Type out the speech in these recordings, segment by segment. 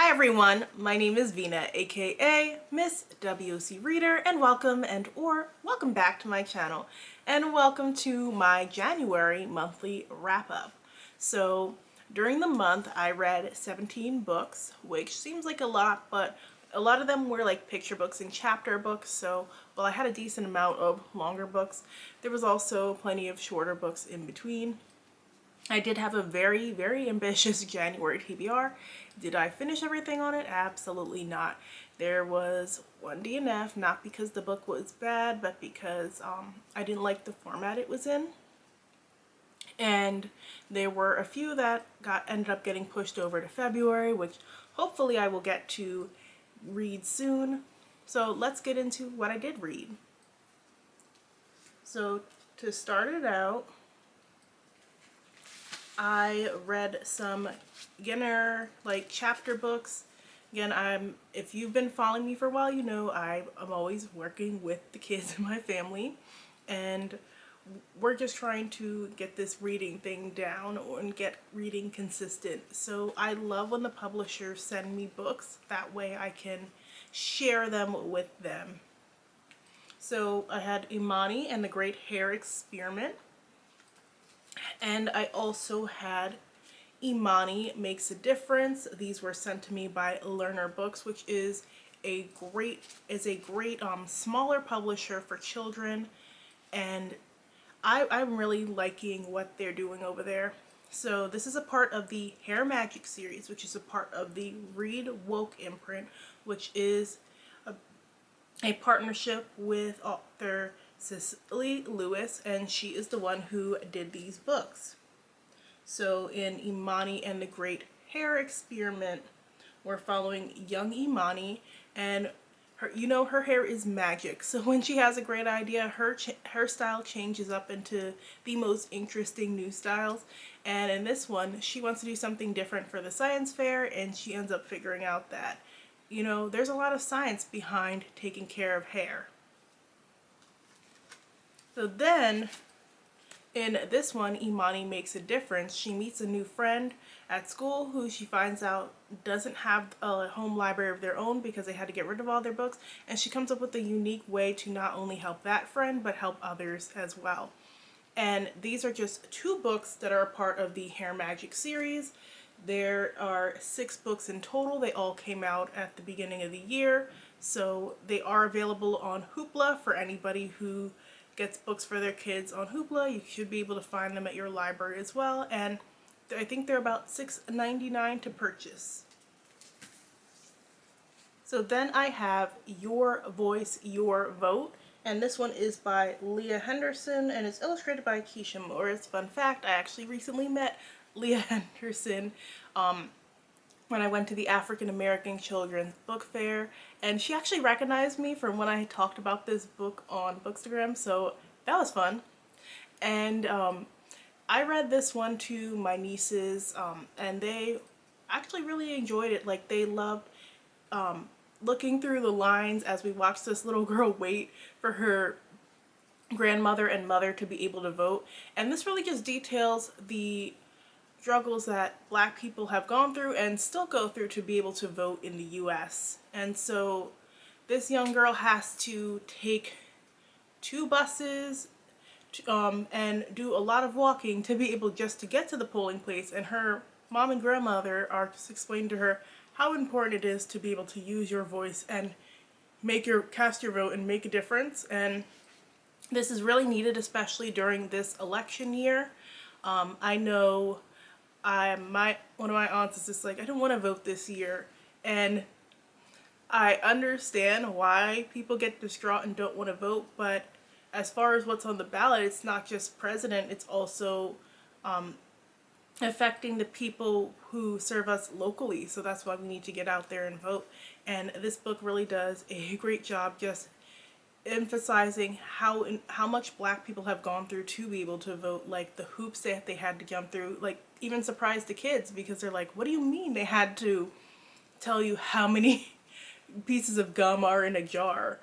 Hi everyone, my name is Vina, aka Miss WC Reader, and welcome back to my channel, and welcome to my January monthly wrap-up. So during the month I read 17 books, which seems like a lot, but a lot of them were like picture books and chapter books, so while I had a decent amount of longer books, there was also plenty of shorter books in between. I did have a very ambitious January TBR. Did I finish everything on it? Absolutely not. There was one DNF, not because the book was bad, but because I didn't like the format it was in. And there were a few that ended up getting pushed over to February, which hopefully I will get to read soon. So let's get into what I did read. So to start it out, I read some beginner chapter books. Again, if you've been following me for a while, you know I'm always working with the kids in my family, and we're just trying to get this reading thing down and get reading consistent. So I love when the publishers send me books, that way I can share them with them. So I had Imani and the Great Hair Experiment. And I also had Imani Makes a Difference. These were sent to me by Learner Books, which is a great smaller publisher for children, and I'm really liking what they're doing over there. So this is a part of the Hair Magic series, which is a part of the Read Woke imprint, which is a partnership with author Cicely Lewis, and she is the one who did these books. So in Imani and the Great Hair Experiment, we're following young Imani, and her hair is magic. So when she has a great idea, her style changes up into the most interesting new styles. And in this one, she wants to do something different for the science fair, and she ends up figuring out that, there's a lot of science behind taking care of hair. So then, in this one, Imani Makes a Difference. She meets a new friend at school who she finds out doesn't have a home library of their own because they had to get rid of all their books, and she comes up with a unique way to not only help that friend but help others as well. And these are just 2 books that are a part of the Hair Magic series. There are 6 books in total. They all came out at the beginning of the year, so they are available on Hoopla for anybody who gets books for their kids on Hoopla. You should be able to find them at your library as well, and I think they're about $6.99 to purchase. So then I have Your Voice, Your Vote, and this one is by Leah Henderson, and it's illustrated by Keisha Morris. Fun fact, I actually recently met Leah Henderson when I went to the African American Children's Book Fair, and she actually recognized me from when I talked about this book on Bookstagram, so that was fun. And I read this one to my nieces, and they actually really enjoyed it. Like, they loved looking through the lines as we watched this little girl wait for her grandmother and mother to be able to vote. And this really just details the struggles that Black people have gone through and still go through to be able to vote in the US. And so this young girl has to take 2 buses and do a lot of walking to be able just to get to the polling place, and her mom and grandmother are just explaining to her how important it is to be able to use your voice and cast your vote and make a difference. And this is really needed, especially during this election year. I know one of my aunts is just like, I don't want to vote this year, and I understand why people get distraught and don't want to vote, but as far as what's on the ballot, it's not just president, it's also affecting the people who serve us locally. So that's why we need to get out there and vote. And this book really does a great job just emphasizing how much Black people have gone through to be able to vote, like the hoops that they had to jump through, like even surprised the kids because they're like, what do you mean they had to tell you how many pieces of gum are in a jar?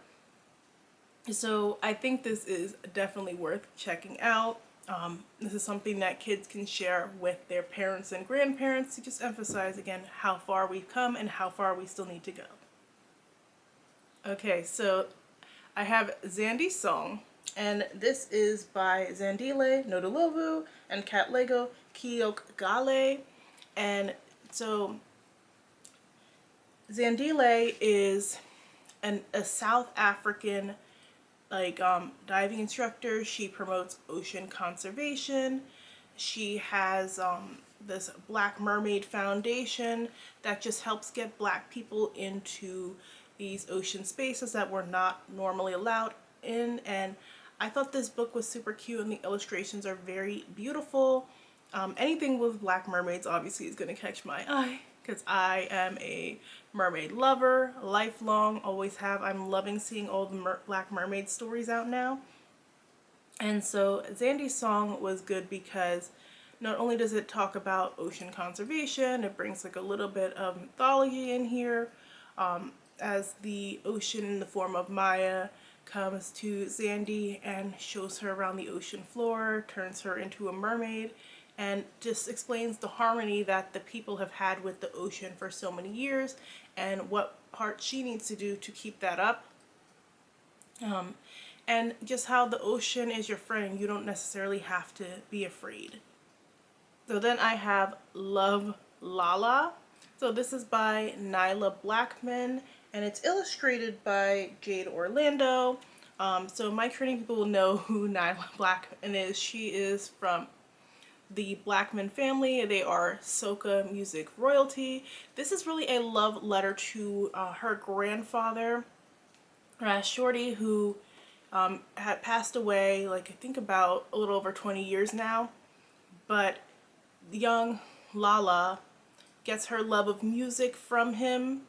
So I think this is definitely worth checking out. This is something that kids can share with their parents and grandparents to just emphasize again how far we've come and how far we still need to go. Okay, so I have Zandi Song, and this is by Zandile Nodolovu and Katlego Kiokgale. And so Zandile is a South African diving instructor. She promotes ocean conservation. She has this Black Mermaid Foundation that just helps get Black people into these ocean spaces that were not normally allowed in. And I thought this book was super cute, and the illustrations are very beautiful. Anything with Black mermaids obviously is going to catch my eye because I am a mermaid lover, lifelong, always have. I'm loving seeing all the Black Mermaid stories out now. And so Zandi's Song was good because not only does it talk about ocean conservation, it brings like a little bit of mythology in here, as the ocean in the form of Maya comes to Zandi and shows her around the ocean floor, turns her into a mermaid, and just explains the harmony that the people have had with the ocean for so many years and what part she needs to do to keep that up. And just how the ocean is your friend. You don't necessarily have to be afraid. So then I have Love Lala. So this is by Nyla Blackman, and it's illustrated by Jade Orlando. So my training people will know who Nyla Blackman is. She is from the Blackman family. They are soca music royalty. This is really a love letter to her grandfather, Shorty, who had passed away I think about a little over 20 years now. But young Lala gets her love of music from him,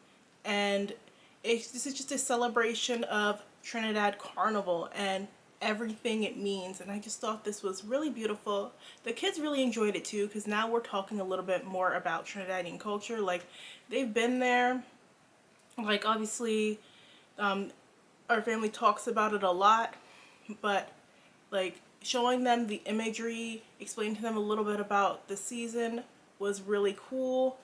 and this is just a celebration of Trinidad Carnival and everything it means. And I just thought this was really beautiful. The kids really enjoyed it too, because now we're talking a little bit more about Trinidadian culture. They've been there. Obviously our family talks about it a lot, but showing them the imagery, explaining to them a little bit about the season was really cool.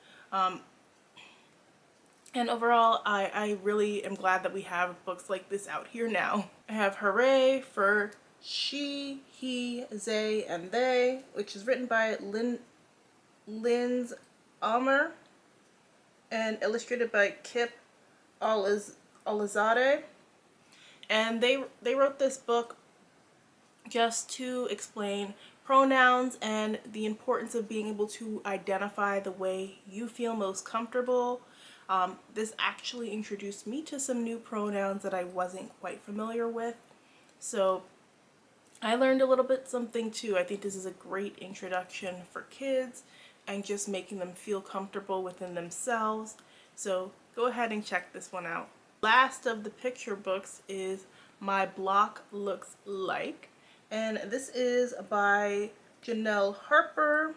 And overall, I really am glad that we have books like this out here now. I have Hooray for she, he, they, and they, which is written by Linz Almer and illustrated by Kip Olazade. And they wrote this book just to explain pronouns and the importance of being able to identify the way you feel most comfortable. This actually introduced me to some new pronouns that I wasn't quite familiar with. So I learned a little bit something too. I think this is a great introduction for kids and just making them feel comfortable within themselves. So go ahead and check this one out. Last of the picture books is My Block Looks Like. And this is by Janelle Harper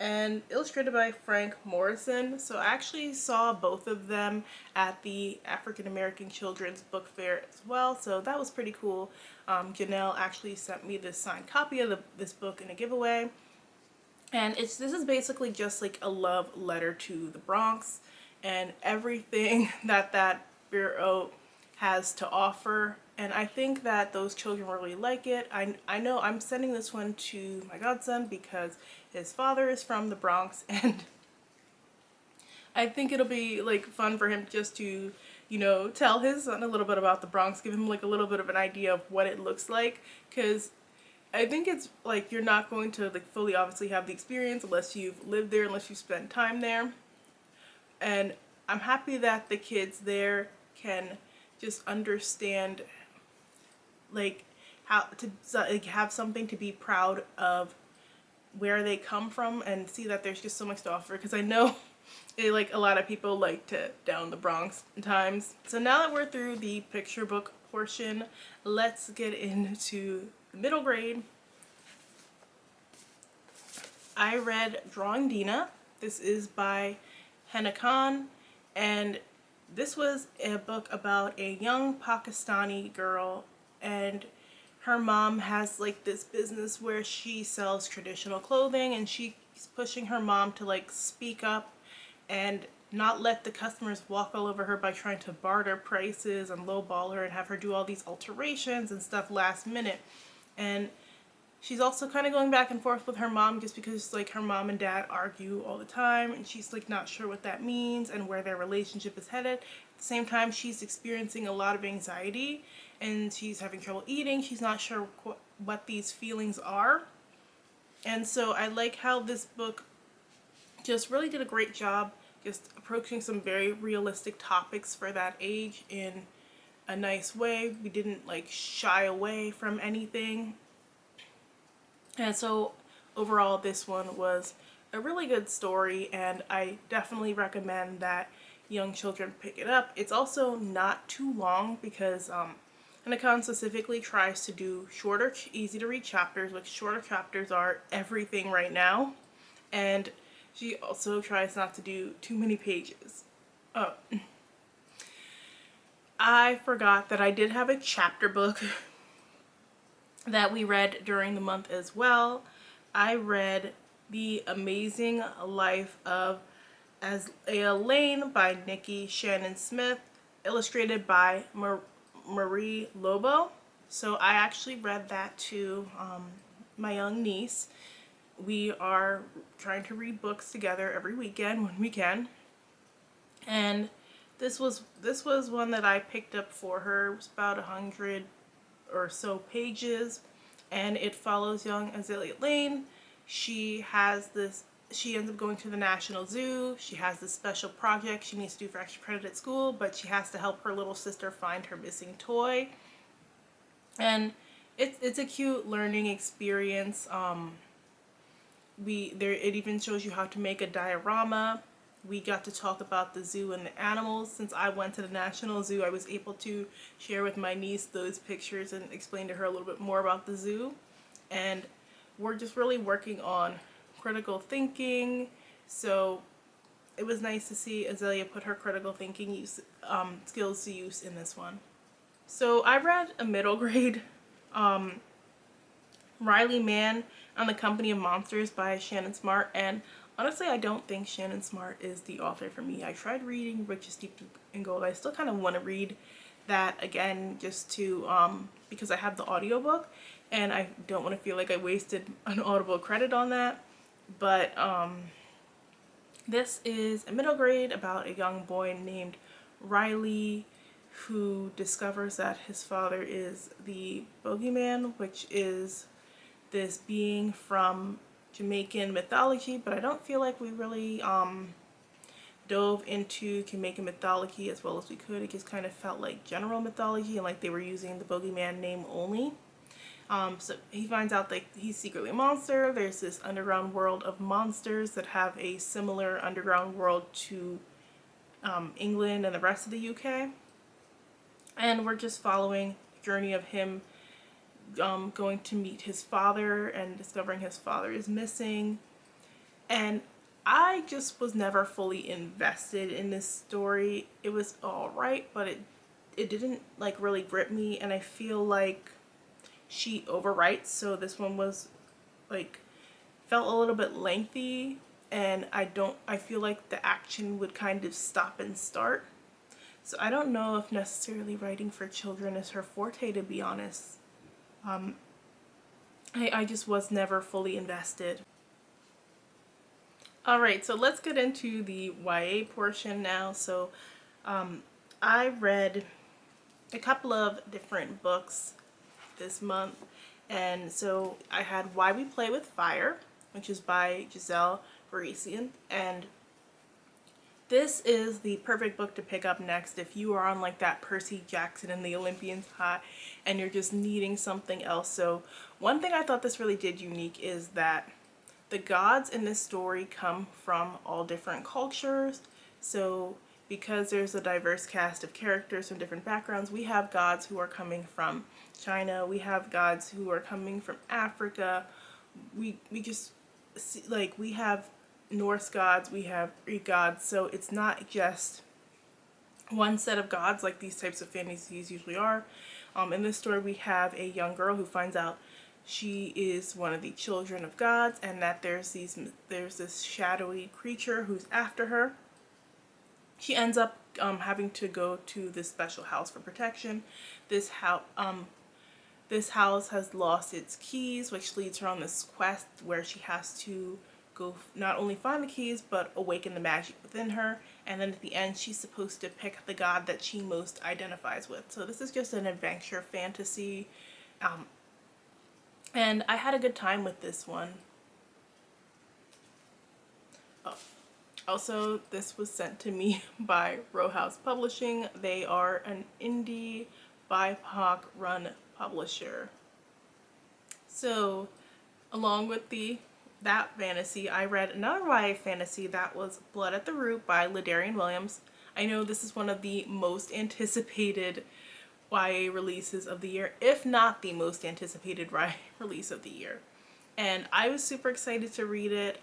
and illustrated by Frank Morrison. So I actually saw both of them at the African American Children's Book Fair as well, so that was pretty cool. Janelle actually sent me this signed copy of this book in a giveaway, and this is basically just a love letter to the Bronx and everything that bureau has to offer. And I think that those children really like it. I know I'm sending this one to my godson because his father is from the Bronx, and I think it'll be fun for him just to, tell his son a little bit about the Bronx, give him a little bit of an idea of what it looks like, because I think it's you're not going to fully obviously have the experience unless you've lived there, unless you spend time there. And I'm happy that the kids there can just understand how to have something to be proud of, where they come from, and see that there's just so much to offer, because I know a lot of people like to down the Bronx at times. So now that we're through the picture book portion, let's get into the middle grade. I read Drawing Dena. This is by Henna Khan, and this was a book about a young Pakistani girl and her mom has like this business where she sells traditional clothing, and she's pushing her mom to like speak up and not let the customers walk all over her by trying to barter prices and lowball her and have her do all these alterations and stuff last minute. And she's also kind of going back and forth with her mom just because like her mom and dad argue all the time, and she's like not sure what that means and where their relationship is headed. At the same time, she's experiencing a lot of anxiety and she's having trouble eating. She's not sure what these feelings are. And so I like how this book just really did a great job just approaching some very realistic topics for that age in a nice way. We didn't like shy away from anything. And so overall, this one was a really good story, and I definitely recommend that young children pick it up. It's also not too long because Anaconda specifically tries to do shorter, easy to read chapters, which shorter chapters are everything right now. And she also tries not to do too many pages. Oh, I forgot that I did have a chapter book that we read during the month as well. I read The Amazing Life of Azalea Lane by Nikki Shannon Smith, illustrated by Marie Lobo. So I actually read that to my young niece. We are trying to read books together every weekend when we can. And this was one that I picked up for her. It was about 100 or so pages, and it follows young Azalea Lane. She ends up going to the National Zoo. She has this special project she needs to do for extra credit at school, but she has to help her little sister find her missing toy. And it's a cute learning experience. It even shows you how to make a diorama. We got to talk about the zoo and the animals. Since I went to the National Zoo, I was able to share with my niece those pictures and explain to her a little bit more about the zoo. And we're just really working on critical thinking. So it was nice to see Azalea put her critical thinking skills to use in this one. So I read a middle grade Riley Man on the Company of Monsters by Shannon Smart, and honestly I don't think Shannon Smart is the author for me. I tried reading Rich is Steeped in Gold. I still kind of want to read that again just to because I have the audiobook and I don't want to feel like I wasted an Audible credit on that. But this is a middle grade about a young boy named Riley who discovers that his father is the Bogeyman, which is this being from Jamaican mythology, but I don't feel like we really dove into Jamaican mythology as well as we could. It just kind of felt like general mythology and like they were using the Bogeyman name only. So he finds out that he's secretly a monster. There's this underground world of monsters that have a similar underground world to England and the rest of the UK. And we're just following the journey of him going to meet his father and discovering his father is missing. And I just was never fully invested in this story. It was alright, but it didn't like really grip me, and I feel like she overwrites, so this one was like felt a little bit lengthy, and I feel like the action would kind of stop and start. So I don't know if necessarily writing for children is her forte, to be honest. I just was never fully invested. Alright, so let's get into the YA portion now. So I read a couple of different books this month, and so I had Why We Play with Fire, which is by Giselle Varisian, and this is the perfect book to pick up next if you are on like that Percy Jackson and the Olympians high and you're just needing something else. So one thing I thought this really did unique is that the gods in this story come from all different cultures. So because there's a diverse cast of characters from different backgrounds, we have gods who are coming from China, we have gods who are coming from Africa, we just see, like, we have Norse gods, we have Greek gods, so it's not just one set of gods like these types of fantasies usually are. In this story, we have a young girl who finds out she is one of the children of gods, and that there's this shadowy creature who's after her. She ends up having to go to this special house for protection. This house has lost its keys, which leads her on this quest where she has to go not only find the keys but awaken the magic within her, and then at the end she's supposed to pick the god that she most identifies with. So this is just an adventure fantasy, and I had a good time with this one. Oh. Also, this was sent to me by Row House Publishing. They are an indie BIPOC run publisher. So, along with that fantasy, I read another YA fantasy that was Blood at the Root by Ladarian Williams. I know this is one of the most anticipated YA releases of the year, if not the most anticipated YA release of the year. And I was super excited to read it.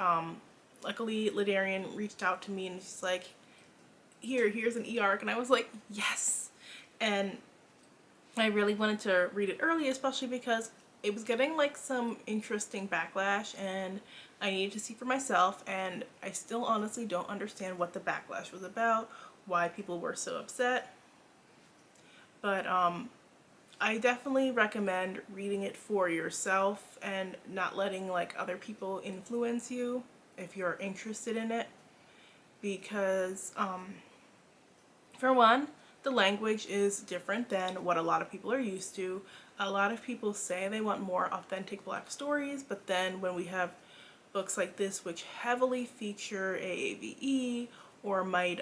Luckily, Ladarian reached out to me and she's like, here's an e-arc, and I was like, yes! And I really wanted to read it early, especially because it was getting like some interesting backlash, and I needed to see for myself, and I still honestly don't understand what the backlash was about, why people were so upset. But I definitely recommend reading it for yourself and not letting like other people influence you if you're interested in it, because for one, the language is different than what a lot of people are used to. A lot of people say they want more authentic Black stories, but then when we have books like this which heavily feature AAVE or might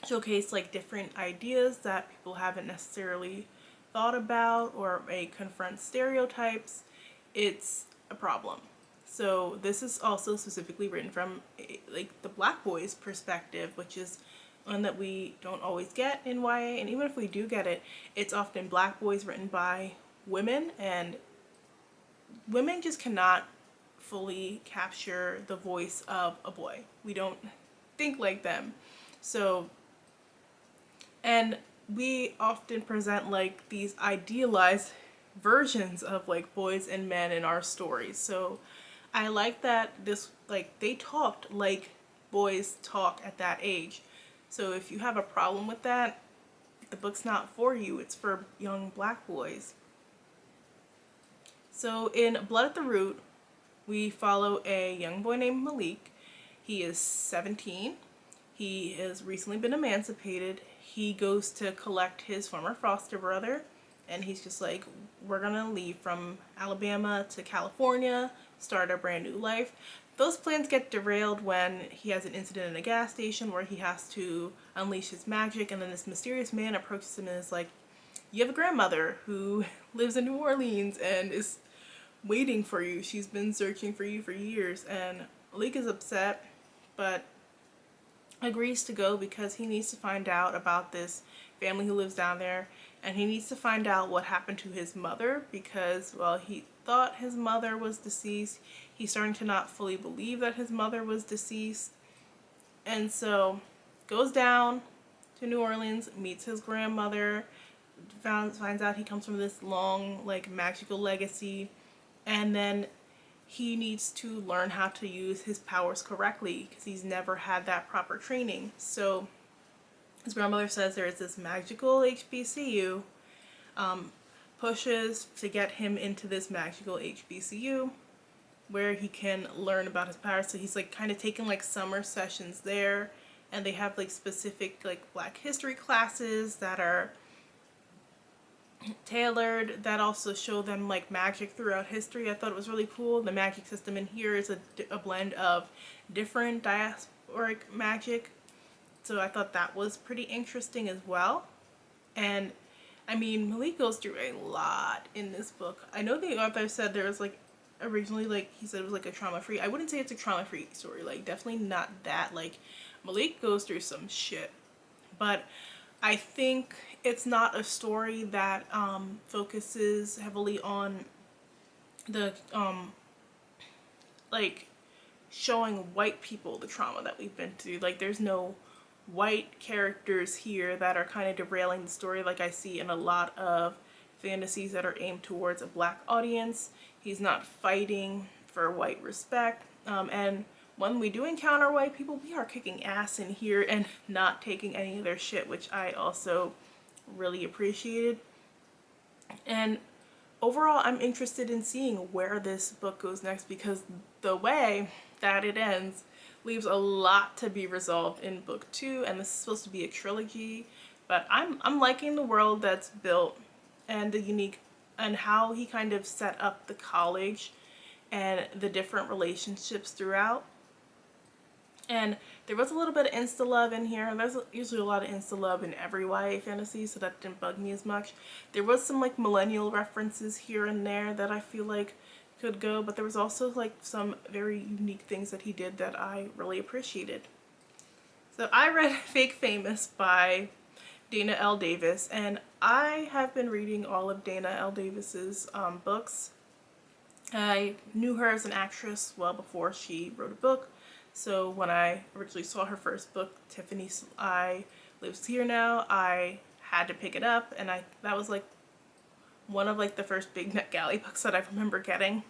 showcase like different ideas that people haven't necessarily thought about, or may confront stereotypes, it's a problem. So this is also specifically written from like the Black boys' perspective, which is one that we don't always get in YA, and even if we do get it, it's often Black boys written by women, and women just cannot fully capture the voice of a boy. We don't think like them. So, and we often present like these idealized versions of like boys and men in our stories. So I like that this, like, they talked like boys talk at that age. So if you have a problem with that, the book's not for you. It's for young Black boys. So in Blood at the Root, we follow a young boy named Malik. He is 17. He has recently been emancipated. He goes to collect his former foster brother, and he's just like, we're gonna leave from Alabama to California, start a brand new life. Those plans get derailed when he has an incident in a gas station where he has to unleash his magic, and then this mysterious man approaches him and is like, you have a grandmother who lives in New Orleans and is waiting for you. She's been searching for you for years. And Malik is upset, but agrees to go because he needs to find out about this family who lives down there, and he needs to find out what happened to his mother, because, well, he thought his mother was deceased. He's starting to not fully believe that his mother was deceased, and so goes down to New Orleans, meets his grandmother, finds out he comes from this long, like, magical legacy, and then he needs to learn how to use his powers correctly because he's never had that proper training. So his grandmother says there is this magical HBCU, pushes to get him into this magical HBCU where he can learn about his powers. So he's like kind of taking like summer sessions there, and they have like specific like Black history classes that are tailored, that also show them like magic throughout history. I thought it was really cool. The magic system in here is a blend of different diasporic magic, so I thought that was pretty interesting as well. And I mean, Malik goes through a lot in this book. I know the author said there was like originally, like he said it was like a trauma-free. I wouldn't say it's a trauma-free story, like definitely not that. Like Malik goes through some shit, but I think it's not a story that focuses heavily on the like showing white people the trauma that we've been through. Like there's no white characters here that are kind of derailing the story, like I see in a lot of fantasies that are aimed towards a black audience. He's not fighting for white respect, and when we do encounter white people, we are kicking ass in here and not taking any of their shit, which I also really appreciated. And overall, I'm interested in seeing where this book goes next, because the way that it ends leaves a lot to be resolved in book 2, and this is supposed to be a trilogy. But I'm liking the world that's built and the unique, and how he kind of set up the college and the different relationships throughout. And there was a little bit of insta love in here. There's usually a lot of insta love in every YA fantasy, so that didn't bug me as much. There was some like millennial references here and there that I feel like could go, but there was also like some very unique things that he did that I really appreciated. So I read Fake Famous by Dena L. Davis, and I have been reading all of Dena L. Davis's books. I knew her as an actress well before she wrote a book. So when I originally saw her first book, Tiffany I Lives Here Now, I had to pick it up, and that was like one of like the first big NetGalley books that I remember getting.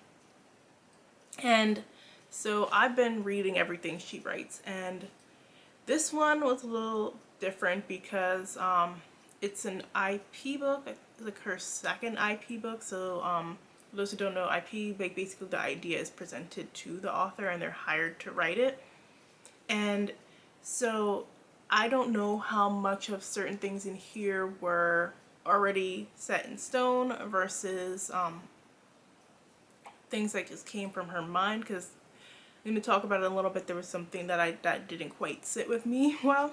And so I've been reading everything she writes, and this one was a little different because it's an IP book. It's like her second IP book. So for those who don't know, IP, like basically the idea is presented to the author and they're hired to write it. And so I don't know how much of certain things in here were already set in stone versus things that just came from her mind, because I'm going to talk about it a little bit. There was something that didn't quite sit with me well.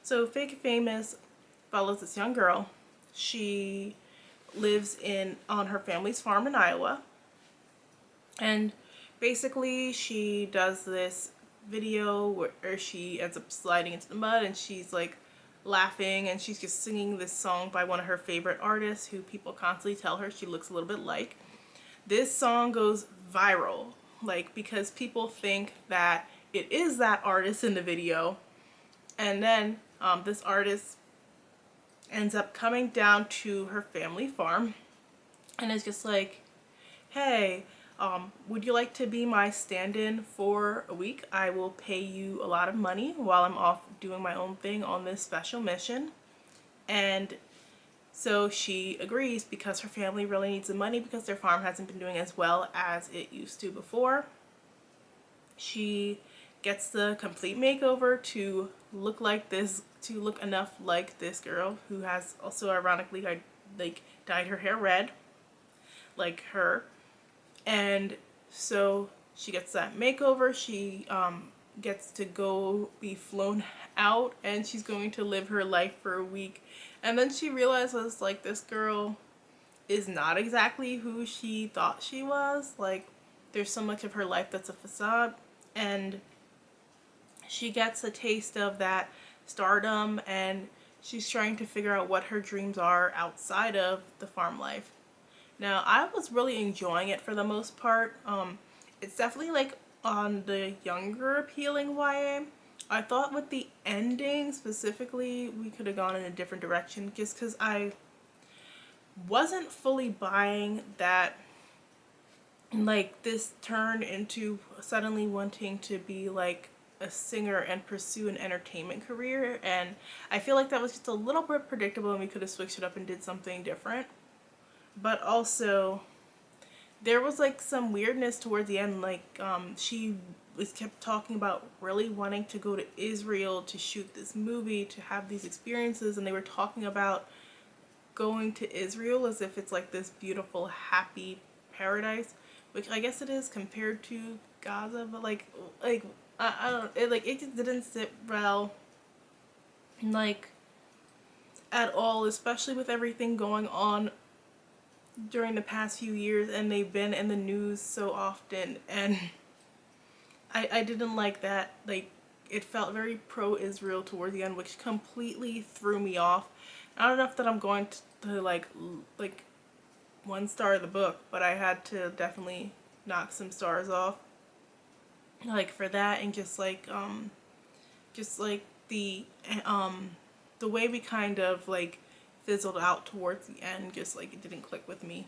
So Fake Famous follows this young girl. She lives on her family's farm in Iowa, and basically she does this video where she ends up sliding into the mud, and she's like laughing, and she's just singing this song by one of her favorite artists who people constantly tell her she looks a little bit like. This song goes viral, like, because people think that it is that artist in the video, and then this artist ends up coming down to her family farm and is just like, hey, would you like to be my stand-in for a week? I will pay you a lot of money while I'm off doing my own thing on this special mission. And so she agrees because her family really needs the money because their farm hasn't been doing as well as it used to before. She gets the complete makeover to look enough like this girl who has also ironically dyed her hair red like her. And so she gets that makeover. She gets to go be flown out, and she's going to live her life for a week. And then she realizes like this girl is not exactly who she thought she was. Like, there's so much of her life that's a facade, and she gets a taste of that stardom, and she's trying to figure out what her dreams are outside of the farm life. Now, I was really enjoying it for the most part. It's definitely like on the younger appealing YA. I thought with the ending specifically, we could have gone in a different direction, just because I wasn't fully buying that, like, this turned into suddenly wanting to be like a singer and pursue an entertainment career, and I feel like that was just a little bit predictable and we could have switched it up and did something different. But also there was like some weirdness towards the end, like she kept talking about really wanting to go to Israel to shoot this movie, to have these experiences, and they were talking about going to Israel as if it's like this beautiful happy paradise, which I guess it is compared to Gaza, but like I don't, it just didn't sit well, like, at all, especially with everything going on during the past few years, and they've been in the news so often, and I didn't like that. Like, it felt very pro-Israel toward the end, which completely threw me off. I don't know if that I'm going to like 1 star the book, but I had to definitely knock some stars off, like, for that, and just like the the way we kind of like fizzled out towards the end, just like it didn't click with me.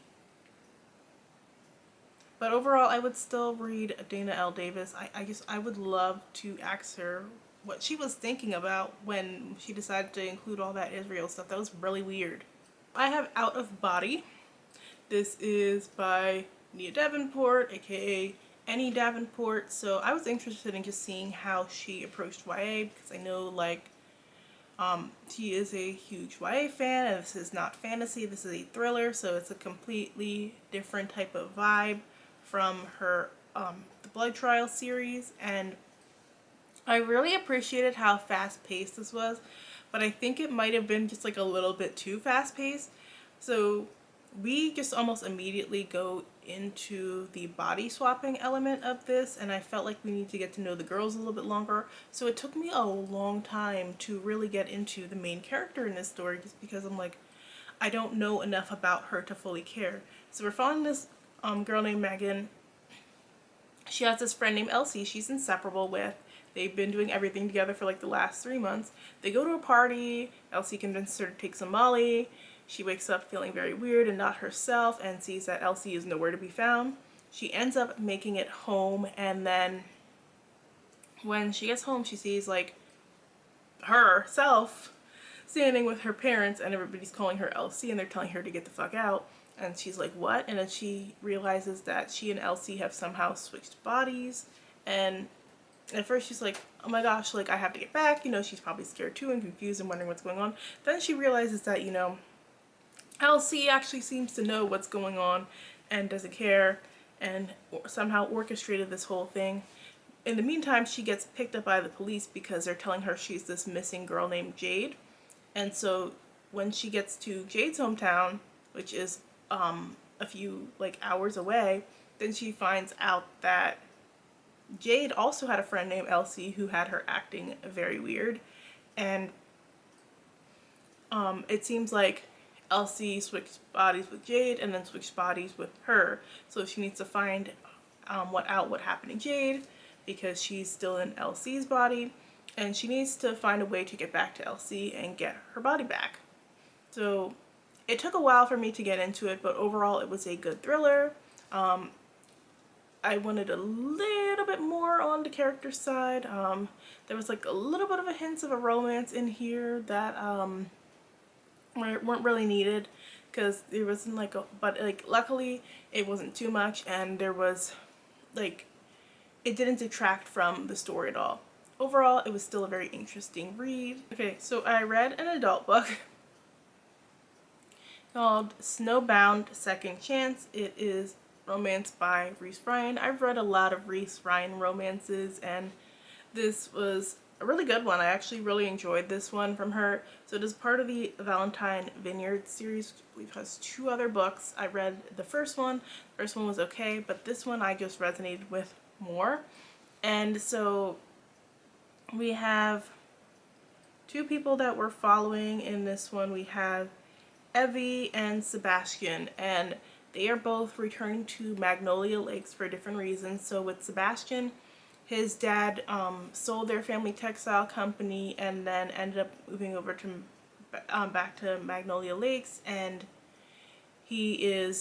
But overall, I would still read Dana L. Davis. I would love to ask her what she was thinking about when she decided to include all that Israel stuff. That was really weird. I have Out of Body. This is by Nia Davenport, aka Annie Davenport. So I was interested in just seeing how she approached YA, because I know like she is a huge YA fan, and this is not fantasy, this is a thriller, so it's a completely different type of vibe from her the Blood Trial series. And I really appreciated how fast paced this was, but I think it might have been just like a little bit too fast paced. So we just almost immediately go into the body swapping element of this, and I felt like we need to get to know the girls a little bit longer. So it took me a long time to really get into the main character in this story, just because I'm like, I don't know enough about her to fully care. So we're following this girl named Megan. She has this friend named Elsie she's inseparable with. They've been doing everything together for like the last 3 months. They go to a party. Elsie convinces her to take some Molly. She wakes up feeling very weird and not herself, and sees that Elsie is nowhere to be found. She ends up making it home, and then when she gets home, she sees like herself standing with her parents, and everybody's calling her Elsie, and they're telling her to get the fuck out. And she's like, what? And then she realizes that she and Elsie have somehow switched bodies. And at first she's like, oh my gosh, like I have to get back. You know, she's probably scared too and confused and wondering what's going on. Then she realizes that, you know, Elsie actually seems to know what's going on and doesn't care, and somehow orchestrated this whole thing. In the meantime, she gets picked up by the police because they're telling her she's this missing girl named Jade. And so when she gets to Jade's hometown, which is a few like hours away, then she finds out that Jade also had a friend named Elsie who had her acting very weird. And it seems like Elsie switched bodies with Jade and then switched bodies with her. So she needs to find what happened to Jade, because she's still in Elsie's body, and she needs to find a way to get back to Elsie and get her body back. So it took a while for me to get into it, but overall it was a good thriller. I wanted a little bit more on the character side. There was like a little bit of a hint of a romance in here that weren't really needed, because there wasn't like but like luckily it wasn't too much, and there was like, it didn't detract from the story at all. Overall, it was still a very interesting read. Okay, so I read an adult book called Snowbound Second Chance. It is romance by Reese Ryan. I've read a lot of Reese Ryan romances, and this was a really good one. I actually really enjoyed this one from her. So it is part of the Valentine Vineyard series, which I believe has 2 other books. I read the first one. The first one was okay, but this one I just resonated with more. And so we have 2 people that we're following in this one. We have Evie and Sebastian, and they are both returning to Magnolia Lakes for different reasons. So with Sebastian, his dad sold their family textile company and then ended up moving over to back to Magnolia Lakes, and he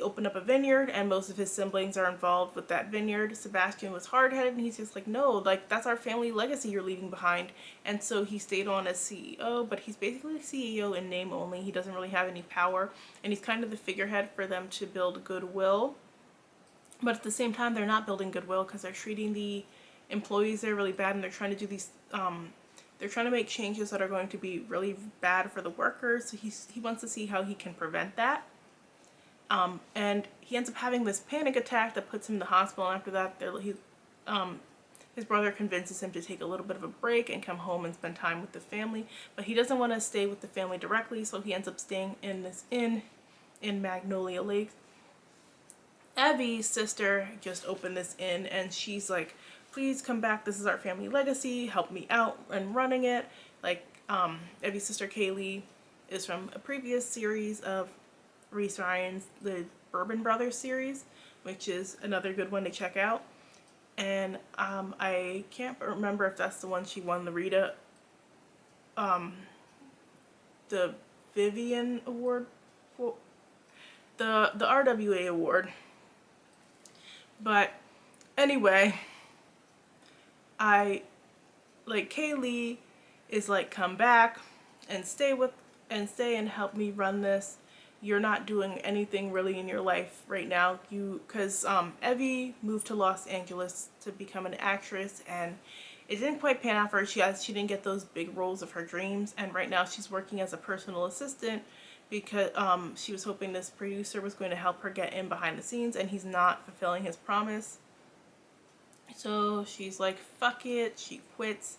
opened up a vineyard, and most of his siblings are involved with that vineyard. Sebastian was hard-headed, and he's just like, no, like that's our family legacy you're leaving behind. And so he stayed on as CEO, but he's basically CEO in name only. He doesn't really have any power, and he's kind of the figurehead for them to build goodwill. But at the same time, they're not building goodwill, because they're treating the employees there really bad, and they're trying to do these they're trying to make changes that are going to be really bad for the workers. So he wants to see how he can prevent that. And he ends up having this panic attack that puts him in the hospital, and after that his brother convinces him to take a little bit of a break and come home and spend time with the family. But he doesn't want to stay with the family directly, so he ends up staying in this inn in Magnolia Lakes. Evie's sister just opened this inn, and she's like, please come back, this is our family legacy, help me out in running it. Like, Evie's sister Kaylee is from a previous series of Reese Ryan's, the Bourbon Brothers series, which is another good one to check out. And I can't remember if that's the one she won the Rita the Vivian Award, well, the RWA award. But anyway, I like Kaylee is like, come back and stay and help me run this. You're not doing anything really in your life right now. Because Evie moved to Los Angeles to become an actress, and it didn't quite pan out for her. She didn't get those big roles of her dreams, and right now she's working as a personal assistant because she was hoping this producer was going to help her get in behind the scenes, and he's not fulfilling his promise. So she's like, fuck it. She quits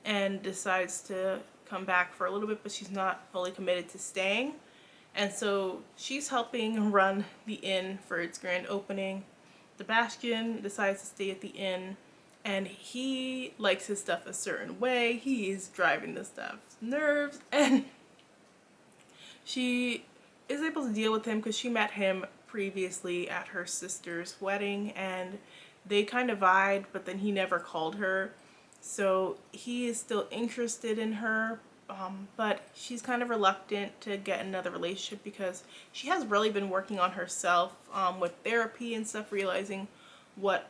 and decides to come back for a little bit, but she's not fully committed to staying. And so she's helping run the inn for its grand opening. Sebastian decides to stay at the inn, and he likes his stuff a certain way. He's driving the staff's nerves, and she is able to deal with him because she met him previously at her sister's wedding, and they kind of vibed, but then he never called her. So he is still interested in her, but she's kind of reluctant to get another relationship because she has really been working on herself with therapy and stuff, realizing what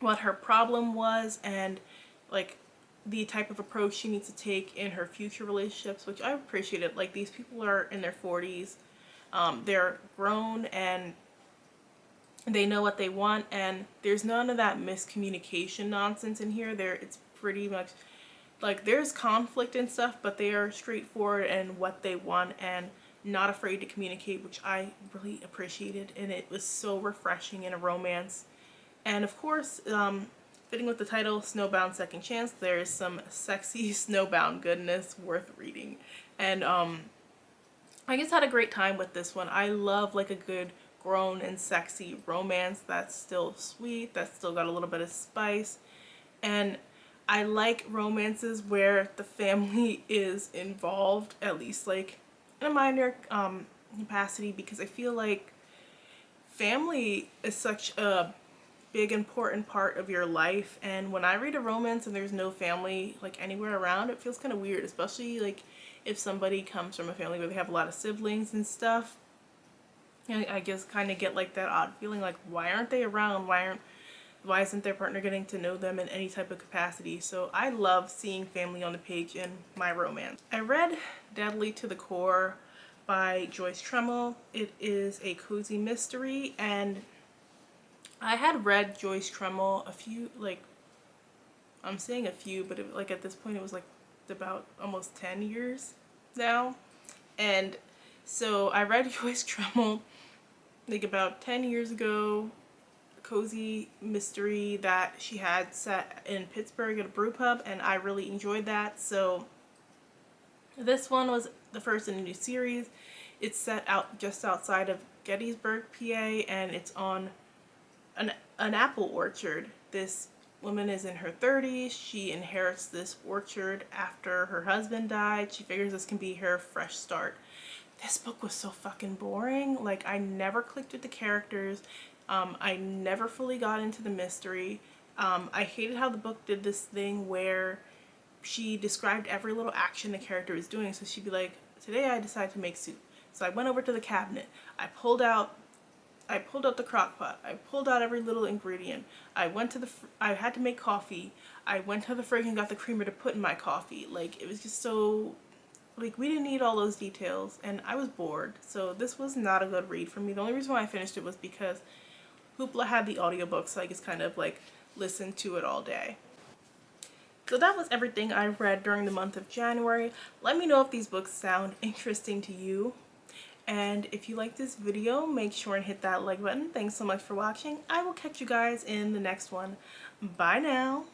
her problem was and like the type of approach she needs to take in her future relationships, which I appreciated. Like, these people are in their 40s, they're grown and they know what they want, and there's none of that miscommunication nonsense in here. It's pretty much like there's conflict and stuff, but they are straightforward in what they want and not afraid to communicate, which I really appreciated, and it was so refreshing in a romance. And of course, fitting with the title, Snowbound Second Chance, there is some sexy Snowbound goodness worth reading. And I just had a great time with this one. I love like a good grown and sexy romance that's still sweet, that's still got a little bit of spice. And I like romances where the family is involved, at least like in a minor capacity, because I feel like family is such a big important part of your life, and when I read a romance and there's no family like anywhere around, it feels kind of weird, especially like if somebody comes from a family where they have a lot of siblings and stuff. I just kind of get like that odd feeling like, why aren't they around? Why isn't their partner getting to know them in any type of capacity? So I love seeing family on the page in my romance. I read Deadly to the Core by Joyce Tremel. It is a cozy mystery, and I had read Joyce Tremel a few, like, I'm saying a few, but it, like at this point it was like about almost 10 years now. And so I read Joyce Tremel like about 10 years ago, cozy mystery that she had set in Pittsburgh at a brew pub, and I really enjoyed that. So this one was the first in a new series. It's set out just outside of Gettysburg, PA, and it's on an apple orchard. This woman is in her 30s. She inherits this orchard after her husband died. She figures this can be her fresh start. This book was so fucking boring. Like, I never clicked with the characters. I never fully got into the mystery. I hated how the book did this thing where she described every little action the character was doing. So she'd be like, today I decided to make soup. So I went over to the cabinet. I pulled out the crock pot. I pulled out every little ingredient. I had to make coffee. I went to the fridge and got the creamer to put in my coffee. Like, it was just so, like, we didn't need all those details, and I was bored. So this was not a good read for me. The only reason why I finished it was because Hoopla had the audiobook, so I just kind of like listened to it all day. So that was everything I read during the month of January. Let me know if these books sound interesting to you. And if you like this video, make sure and hit that like button. Thanks so much for watching. I will catch you guys in the next one. Bye now.